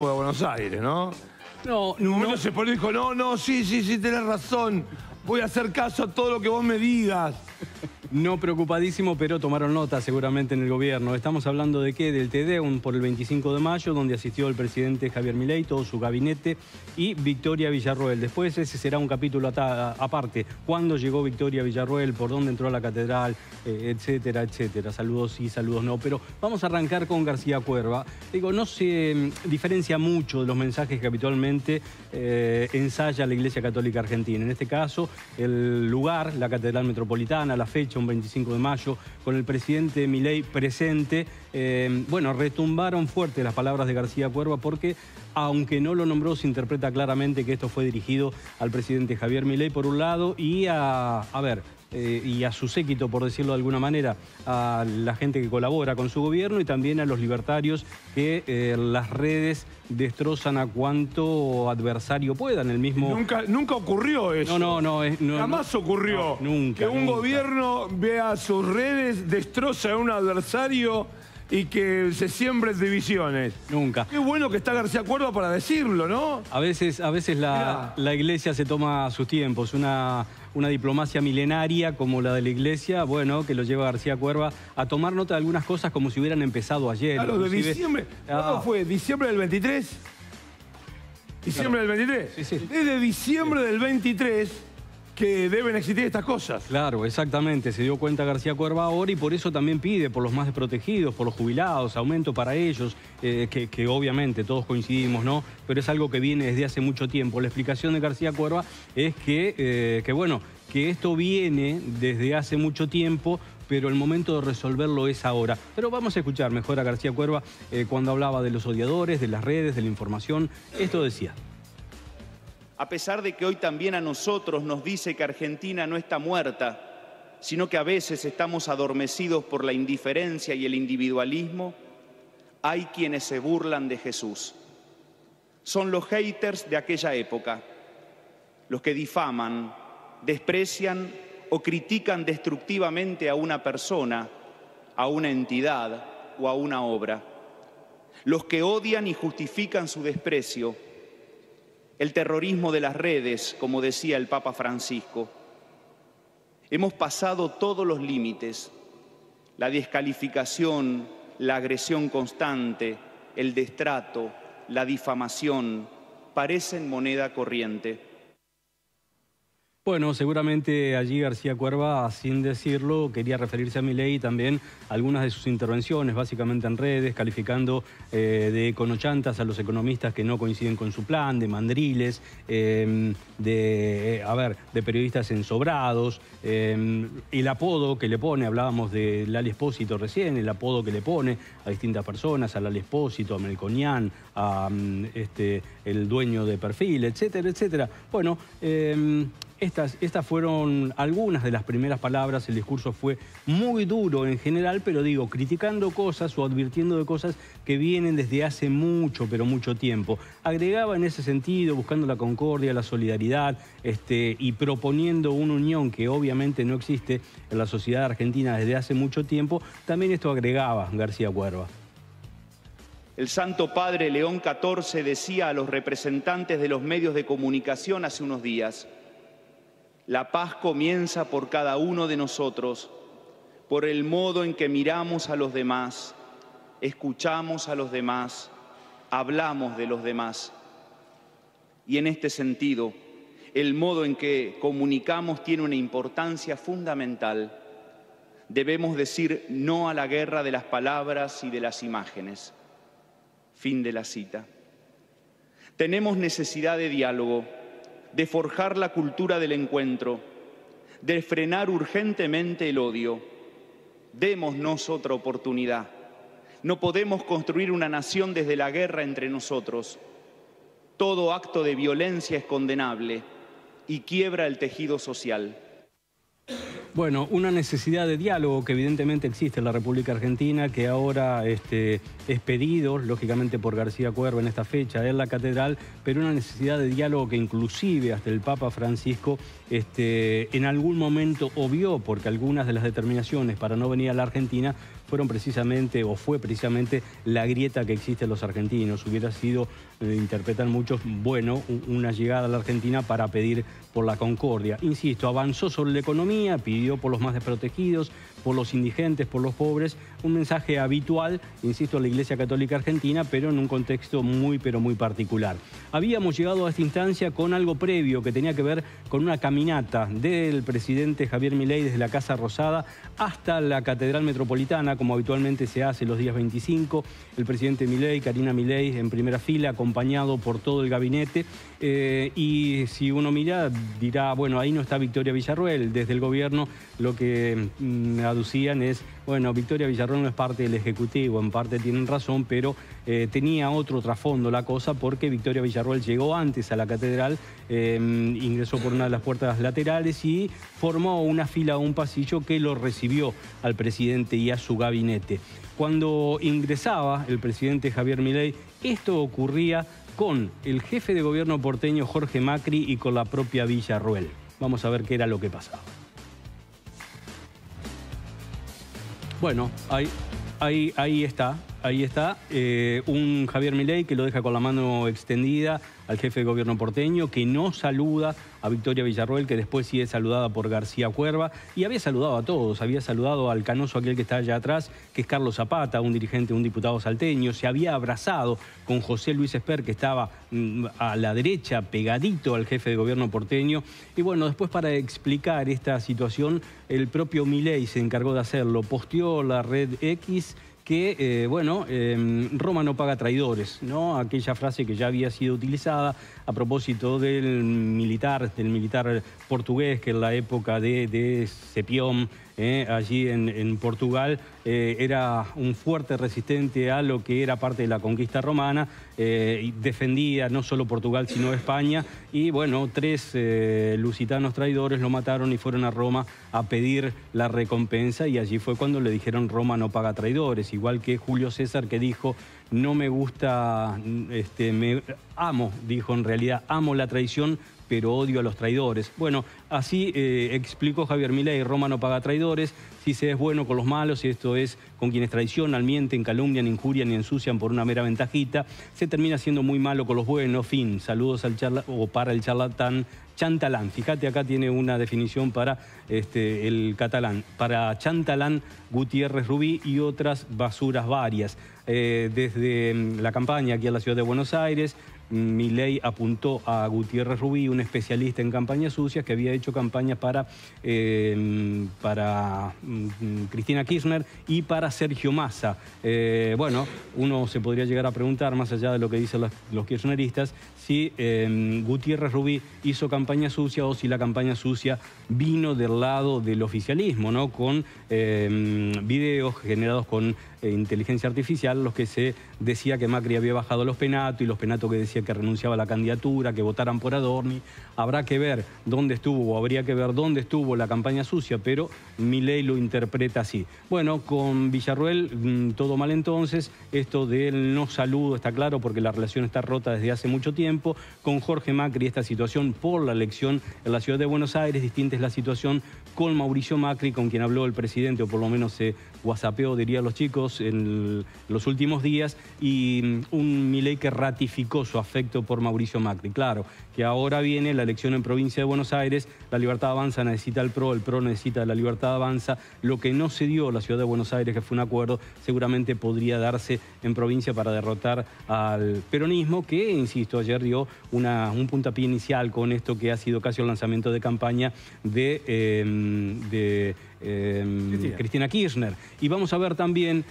de Buenos Aires, ¿no? No, En un momento no. se pone y dijo, no, sí, tenés razón. Voy a hacer caso a todo lo que vos me digas. No preocupadísimo, pero tomaron nota seguramente en el gobierno. Estamos hablando de qué, del TEDEUM por el 25 de mayo, donde asistió el presidente Javier Milei, todo su gabinete, y Victoria Villarroel. Después ese será un capítulo aparte. ¿Cuándo llegó Victoria Villarroel? ¿Por dónde entró a la catedral? Etcétera, etcétera. Saludos sí, saludos no. Pero vamos a arrancar con García Cuerva. Digo, no se diferencia mucho de los mensajes que habitualmente ensaya la Iglesia Católica Argentina. En este caso, el lugar, la Catedral Metropolitana, la fecha, un 25 de mayo, con el presidente Milei presente. Bueno, retumbaron fuerte las palabras de García Cuerva porque, aunque no lo nombró, se interpreta claramente que esto fue dirigido al presidente Javier Milei por un lado y y a su séquito, por decirlo de alguna manera, a la gente que colabora con su gobierno y también a los libertarios que las redes destrozan a cuanto adversario puedan. El mismo... Nunca ocurrió eso. No. Jamás ocurrió nunca. Que un gobierno vea sus redes, destroza a un adversario y que se siembren divisiones. Nunca. Qué bueno que está García Cuerva para decirlo, ¿no? A veces la Iglesia se toma sus tiempos. Una diplomacia milenaria como la de la Iglesia, bueno, que lo lleva García Cuerva a tomar nota de algunas cosas como si hubieran empezado ayer. Claro, de diciembre. ¿Cuándo fue? ¿Diciembre del 23? ¿Diciembre del 23? Sí, sí. Desde diciembre del 23 que deben existir estas cosas. Claro, exactamente. Se dio cuenta García Cuerva ahora y por eso también pide por los más desprotegidos, por los jubilados, aumento para ellos, que obviamente todos coincidimos, ¿no? Pero es algo que viene desde hace mucho tiempo. La explicación de García Cuerva es que esto viene desde hace mucho tiempo, pero el momento de resolverlo es ahora. Pero vamos a escuchar mejor a García Cuerva cuando hablaba de los odiadores, de las redes, de la información. Esto decía. A pesar de que hoy también a nosotros nos dice que Argentina no está muerta, sino que a veces estamos adormecidos por la indiferencia y el individualismo, hay quienes se burlan de Jesús. Son los haters de aquella época, los que difaman, desprecian o critican destructivamente a una persona, a una entidad o a una obra. Los que odian y justifican su desprecio. El terrorismo de las redes, como decía el Papa Francisco. Hemos pasado todos los límites. La descalificación, la agresión constante, el destrato, la difamación, parecen moneda corriente. Bueno, seguramente allí García Cuerva, sin decirlo, quería referirse a Milei y también a algunas de sus intervenciones, básicamente en redes, calificando de econochantas a los economistas que no coinciden con su plan, de mandriles, de periodistas ensobrados, el apodo que le pone, hablábamos de Lali Espósito recién, el apodo que le pone a distintas personas, a Lali Espósito, a Melconian, a el dueño de Perfil, etcétera, etcétera. Bueno, estas fueron algunas de las primeras palabras. El discurso fue muy duro en general, pero digo, criticando cosas o advirtiendo de cosas que vienen desde hace mucho, pero mucho tiempo. Agregaba en ese sentido, buscando la concordia, la solidaridad y proponiendo una unión que obviamente no existe en la sociedad argentina desde hace mucho tiempo. También esto agregaba García Cuerva. El Santo Padre León XIV decía a los representantes de los medios de comunicación hace unos días: la paz comienza por cada uno de nosotros, por el modo en que miramos a los demás, escuchamos a los demás, hablamos de los demás. Y en este sentido, el modo en que comunicamos tiene una importancia fundamental. Debemos decir no a la guerra de las palabras y de las imágenes. Fin de la cita. Tenemos necesidad de diálogo, de forjar la cultura del encuentro, de frenar urgentemente el odio. Démonos otra oportunidad. No podemos construir una nación desde la guerra entre nosotros. Todo acto de violencia es condenable y quiebra el tejido social. Bueno, una necesidad de diálogo que evidentemente existe en la República Argentina, que ahora es pedido, lógicamente, por García Cuerva en esta fecha en la catedral, pero una necesidad de diálogo que inclusive hasta el Papa Francisco en algún momento obvió, porque algunas de las determinaciones para no venir a la Argentina fueron precisamente, o fue precisamente, la grieta que existe en los argentinos. Hubiera sido interpretan muchos, bueno, una llegada a la Argentina para pedir por la concordia. Insisto, avanzó sobre la economía, pidió por los más desprotegidos, por los indigentes, por los pobres, un mensaje habitual, insisto, a la Iglesia Católica Argentina, pero en un contexto muy, pero muy particular. Habíamos llegado a esta instancia con algo previo que tenía que ver con una caminata del presidente Javier Milei desde la Casa Rosada hasta la Catedral Metropolitana, como habitualmente se hace los días 25. El presidente Milei, Karina Milei, en primera fila, acompañado por todo el gabinete. Y si uno mira, dirá, bueno, ahí no está Victoria Villarroel. Desde el gobierno lo que aducían es, bueno, Victoria Villarroel no es parte del Ejecutivo, en parte tienen razón, pero tenía otro trasfondo la cosa, porque Victoria Villarroel llegó antes a la catedral, ingresó por una de las puertas laterales y formó una fila o un pasillo que lo recibió al presidente y a su gabinete. Cuando ingresaba el presidente Javier Milei, esto ocurría con el jefe de gobierno porteño Jorge Macri y con la propia Villarroel. Vamos a ver qué era lo que pasaba. Bueno, ahí está. Un Javier Milei que lo deja con la mano extendida al jefe de gobierno porteño, que no saluda a Victoria Villarroel, que después sí es saludada por García Cuerva, y había saludado a todos, había saludado al canoso aquel que está allá atrás, que es Carlos Zapata, un dirigente, un diputado salteño, se había abrazado con José Luis Esper, que estaba a la derecha, pegadito al jefe de gobierno porteño, y bueno, después para explicar esta situación, el propio Milei se encargó de hacerlo, posteó la red X, que, Roma no paga traidores, ¿no? Aquella frase que ya había sido utilizada a propósito del militar portugués que en la época de Cepión, allí en Portugal, era un fuerte resistente a lo que era parte de la conquista romana, y defendía no solo Portugal sino España, y bueno, 3 lusitanos traidores lo mataron y fueron a Roma a pedir la recompensa, y allí fue cuando le dijeron Roma no paga traidores, igual que Julio César, que dijo no me gusta, dijo en realidad, amo la traición, pero odio a los traidores. Bueno, así explicó Javier Milei, Roma no paga traidores, si se es bueno con los malos, y esto es con quienes traicionan, mienten, calumnian, injurian y ensucian por una mera ventajita, se termina siendo muy malo con los buenos, fin, saludos para el charlatán chantalán. Fíjate, acá tiene una definición para el catalán, para chantalán, Gutiérrez Rubí y otras basuras varias. Desde la campaña aquí en la ciudad de Buenos Aires, Milei apuntó a Gutiérrez Rubí, un especialista en campañas sucias que había hecho campañas para Cristina Kirchner y para Sergio Massa. Bueno, uno se podría llegar a preguntar, más allá de lo que dicen los kirchneristas, si Gutiérrez Rubí hizo campaña sucia o si la campaña sucia vino del lado del oficialismo, ¿no? Con videos generados con inteligencia artificial, los que se decía que Macri había bajado los penatos y los penatos que decía que renunciaba a la candidatura, que votaran por Adorni. Habrá que ver dónde estuvo, o habría que ver dónde estuvo la campaña sucia, pero Milei lo interpreta así. Bueno, con Villarroel todo mal entonces, esto del no saludo está claro porque la relación está rota desde hace mucho tiempo. Con Jorge Macri esta situación por la elección en la ciudad de Buenos Aires, distinta es la situación con Mauricio Macri, con quien habló el presidente, o por lo menos se whatsappeó, dirían los chicos, en los últimos días, y un Milei que ratificó su afecto por Mauricio Macri. Claro, que ahora viene la elección en provincia de Buenos Aires, la Libertad Avanza necesita el PRO necesita la Libertad Avanza, lo que no se dio en la ciudad de Buenos Aires, que fue un acuerdo, seguramente podría darse en provincia para derrotar al peronismo, que, insisto, ayer dio un puntapié inicial con esto que ha sido casi el lanzamiento de campaña de Cristina Kirchner. Y vamos a ver también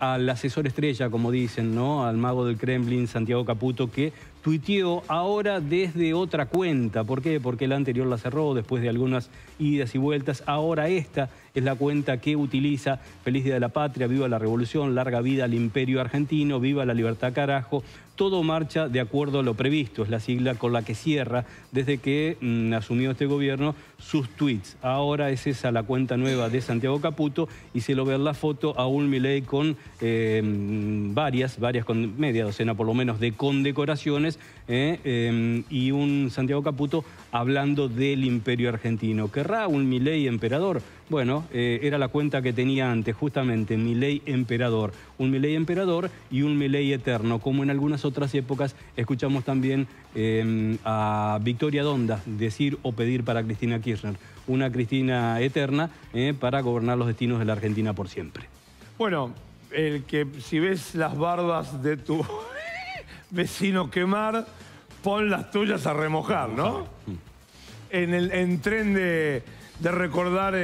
al asesor estrella, como dicen, ¿no? Al mago del Kremlin, Santiago Caputo, que tuiteó ahora desde otra cuenta. ¿Por qué? Porque la anterior la cerró después de algunas idas y vueltas. Ahora esta es la cuenta que utiliza: Feliz Día de la Patria, viva la Revolución, larga vida al Imperio Argentino, viva la libertad carajo. Todo marcha de acuerdo a lo previsto, es la sigla con la que cierra desde que asumió este gobierno sus tweets. Ahora es esa la cuenta nueva de Santiago Caputo, y se lo ve en la foto a un Milei con varias con media docena por lo menos de condecoraciones, Fernández y un Santiago Caputo hablando del imperio argentino. ¿Querrá un Milei emperador? Bueno, era la cuenta que tenía antes, justamente, Milei emperador. Un Milei emperador y un Milei eterno, como en algunas otras épocas escuchamos también a Victoria Donda decir o pedir para Cristina Kirchner. Una Cristina eterna para gobernar los destinos de la Argentina por siempre. Bueno, el que si ves las barbas de tu vecino quemar, pon las tuyas a remojar, ¿no? En tren de recordar...